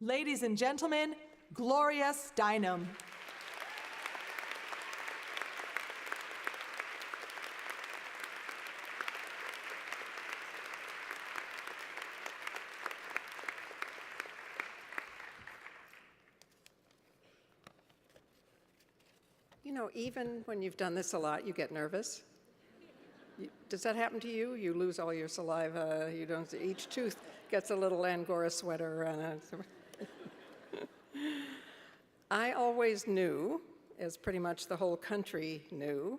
Ladies and gentlemen, Gloria Steinem. You know, even when you've done this a lot, you get nervous. Does that happen to you? You lose all your saliva, each tooth gets a little Angora sweater around it. I always knew, as pretty much the whole country knew,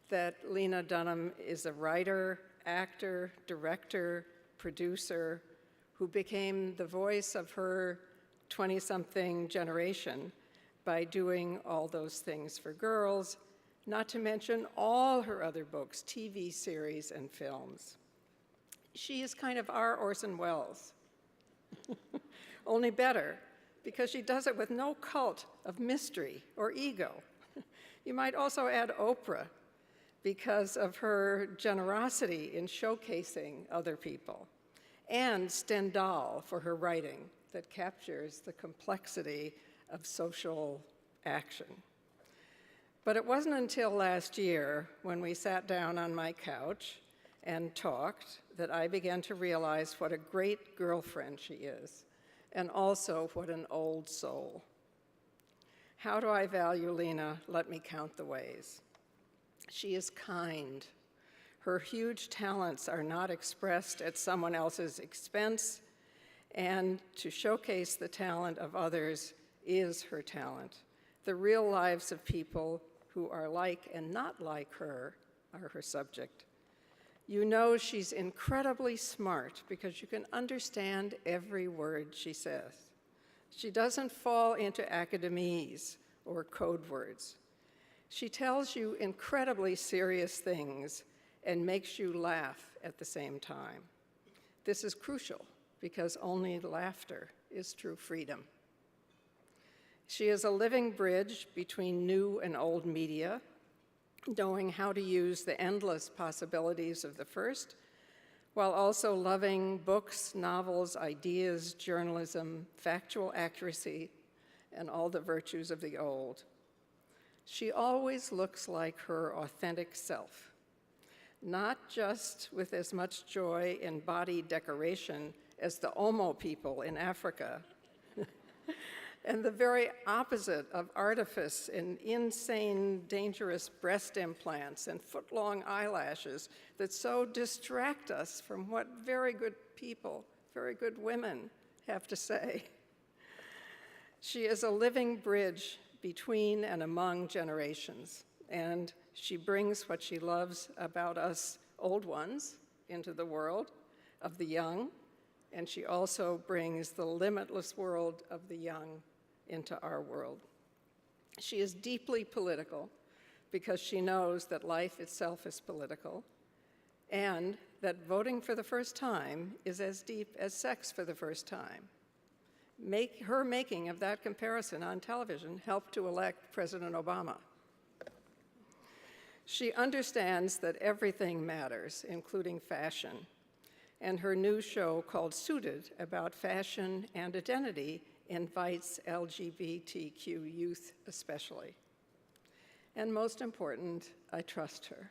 that Lena Dunham is a writer, actor, director, producer, who became the voice of her 20-something generation by doing all those things for girls, not to mention all her other books, TV series, and films. She is kind of our Orson Welles, only better, because she does it with no cult of mystery or ego. You might also add Oprah, because of her generosity in showcasing other people, and Stendhal for her writing that captures the complexity of social action. But it wasn't until last year when we sat down on my couch and talked that I began to realize what a great girlfriend she is, and also what an old soul. How do I value Lena? Let me count the ways. She is kind. Her huge talents are not expressed at someone else's expense, and to showcase the talent of others is her talent. The real lives of people who are like and not like her are her subject. You know she's incredibly smart because you can understand every word she says. She doesn't fall into academies or code words. She tells you incredibly serious things and makes you laugh at the same time. This is crucial because only laughter is true freedom. She is a living bridge between new and old media, knowing how to use the endless possibilities of the first, while also loving books, novels, ideas, journalism, factual accuracy, and all the virtues of the old. She always looks like her authentic self, not just with as much joy in body decoration as the Omo people in Africa, and the very opposite of artifice and insane, dangerous breast implants and foot-long eyelashes that so distract us from what very good people, very good women have to say. She is a living bridge between and among generations, and she brings what she loves about us old ones into the world of the young, and she also brings the limitless world of the young into our world. She is deeply political because she knows that life itself is political, and that voting for the first time is as deep as sex for the first time. Her making of that comparison on television helped to elect President Obama. She understands that everything matters, including fashion, and her new show called Suited, about fashion and identity, invites LGBTQ youth especially. And most important, I trust her,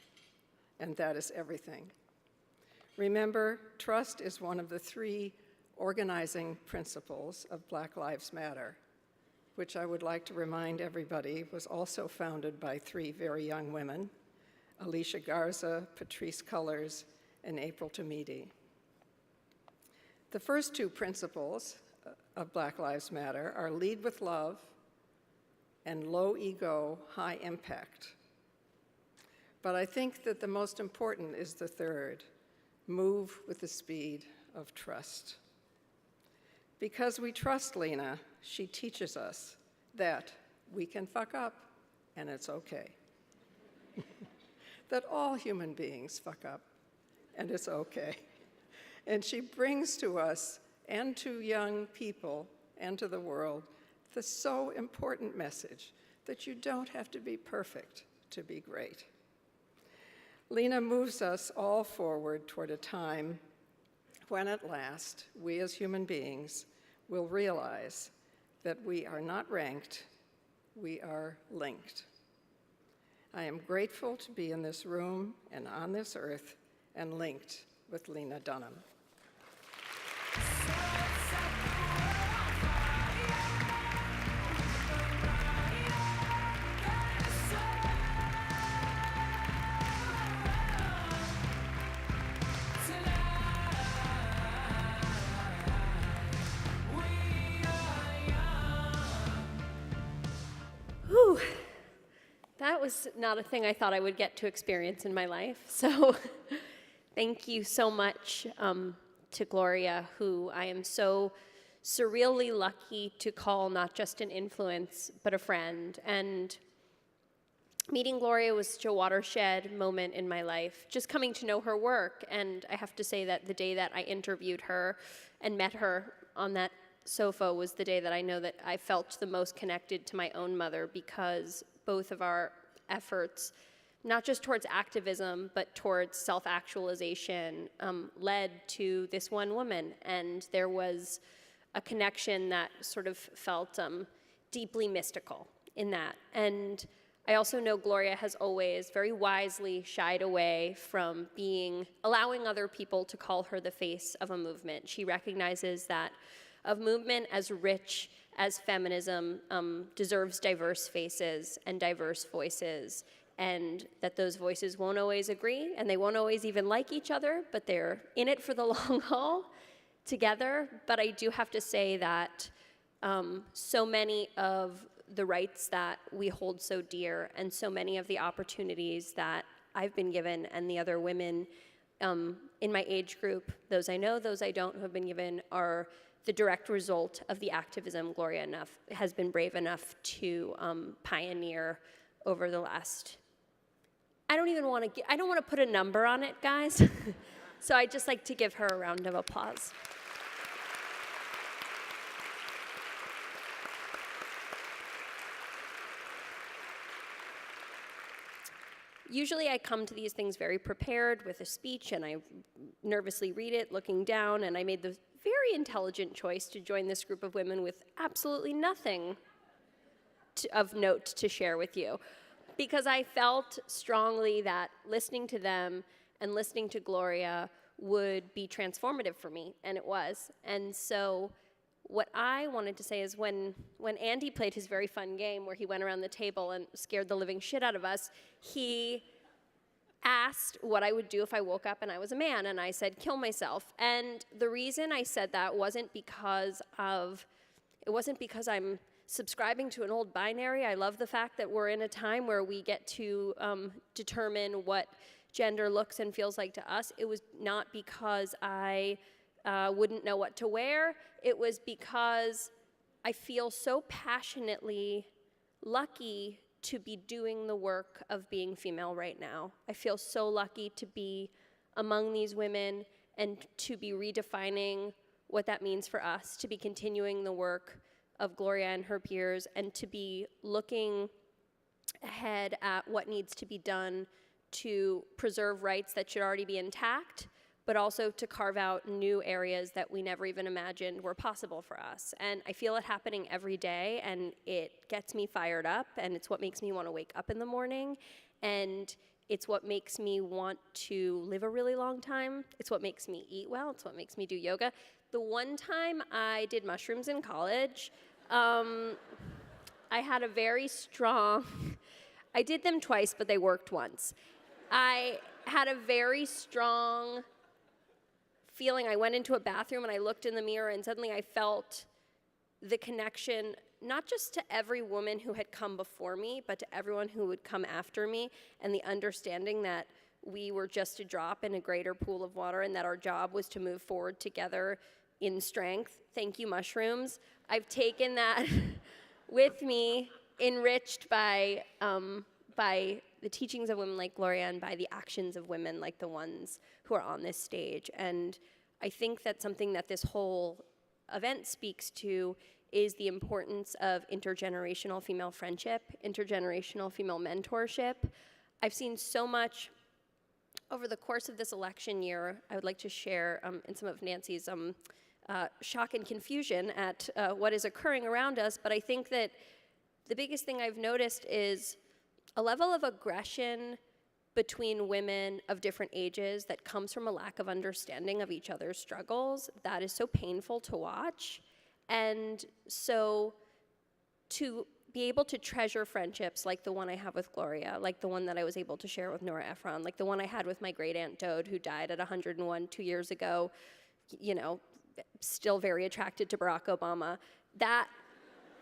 and that is everything. Remember, trust is one of the 3 organizing principles of Black Lives Matter, which I would like to remind everybody was also founded by 3 very young women, Alicia Garza, Patrisse Cullors, and April Tomedi. The first 2 principles of Black Lives Matter are lead with love and low ego, high impact. But I think that the most important is the third, move with the speed of trust. Because we trust Lena, she teaches us that we can fuck up and it's okay. That all human beings fuck up and it's okay. And she brings to us and to young people and to the world the so important message that you don't have to be perfect to be great. Lena moves us all forward toward a time when at last, we as human beings will realize that we are not ranked, we are linked. I am grateful to be in this room and on this earth and linked with Lena Dunham. Whew. That was not a thing I thought I would get to experience in my life. So thank you so much to Gloria, who I am so surreally lucky to call not just an influence, but a friend. And meeting Gloria was such a watershed moment in my life, just coming to know her work. And I have to say that the day that I interviewed her and met her on that sofa was the day that I know that I felt the most connected to my own mother, because both of our efforts, not just towards activism, but towards self-actualization, led to this one woman. And there was a connection that sort of felt deeply mystical in that. And I also know Gloria has always very wisely shied away from allowing other people to call her the face of a movement. She recognizes that a movement as rich as feminism deserves diverse faces and diverse voices, and that those voices won't always agree, and they won't always even like each other, but they're in it for the long haul together. But I do have to say that so many of the rights that we hold so dear, and so many of the opportunities that I've been given and the other women in my age group, those I know, those I don't, who have been given, are the direct result of the activism Gloria has been brave enough to pioneer over the last, I don't want to put a number on it, guys. So I'd just like to give her a round of applause. Usually I come to these things very prepared with a speech, and I nervously read it looking down, and I made the very intelligent choice to join this group of women with absolutely nothing of note to share with you, because I felt strongly that listening to them and listening to Gloria would be transformative for me, and it was. And so what I wanted to say is when Andy played his very fun game where he went around the table and scared the living shit out of us, he asked what I would do if I woke up and I was a man, and I said, kill myself. And the reason I said that wasn't because I'm subscribing to an old binary. I love the fact that we're in a time where we get to determine what gender looks and feels like to us. It was not because I wouldn't know what to wear. It was because I feel so passionately lucky to be doing the work of being female right now. I feel so lucky to be among these women and to be redefining what that means for us, to be continuing the work of Gloria and her peers, and to be looking ahead at what needs to be done to preserve rights that should already be intact, but also to carve out new areas that we never even imagined were possible for us. And I feel it happening every day, and it gets me fired up, and it's what makes me want to wake up in the morning, and it's what makes me want to live a really long time. It's what makes me eat well. It's what makes me do yoga. The one time I did mushrooms in college, I had a very strong, I did them twice, but they worked once. I had a very strong feeling. I went into a bathroom and I looked in the mirror, and suddenly I felt the connection, not just to every woman who had come before me, but to everyone who would come after me, and the understanding that we were just a drop in a greater pool of water, and that our job was to move forward together in strength. Thank you, mushrooms. I've taken that with me, enriched by the teachings of women like Gloria and by the actions of women like the ones who are on this stage. And I think that something that this whole event speaks to is the importance of intergenerational female friendship, intergenerational female mentorship. I've seen so much over the course of this election year. I would like to share in some of Nancy's shock and confusion at what is occurring around us. But I think that the biggest thing I've noticed is a level of aggression between women of different ages that comes from a lack of understanding of each other's struggles that is so painful to watch. And so to be able to treasure friendships like the one I have with Gloria, like the one that I was able to share with Nora Ephron, like the one I had with my great aunt Dode, who died at 101 2 years ago, you know, still very attracted to Barack Obama,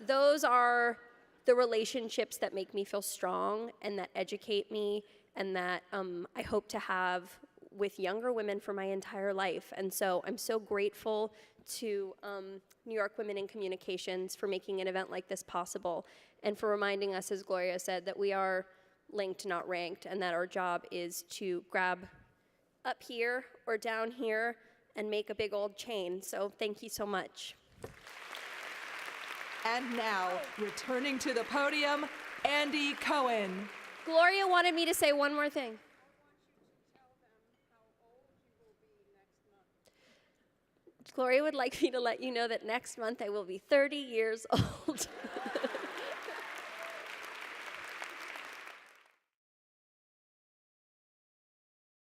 those are the relationships that make me feel strong and that educate me and that I hope to have with younger women for my entire life. And so I'm so grateful to New York Women in Communications for making an event like this possible and for reminding us, as Gloria said, that we are linked, not ranked, and that our job is to grab up here or down here and make a big old chain. So thank you so much. And now, returning to the podium, Andy Cohen. Gloria wanted me to say one more thing. Gloria would like me to let you know that next month I will be 30 years old.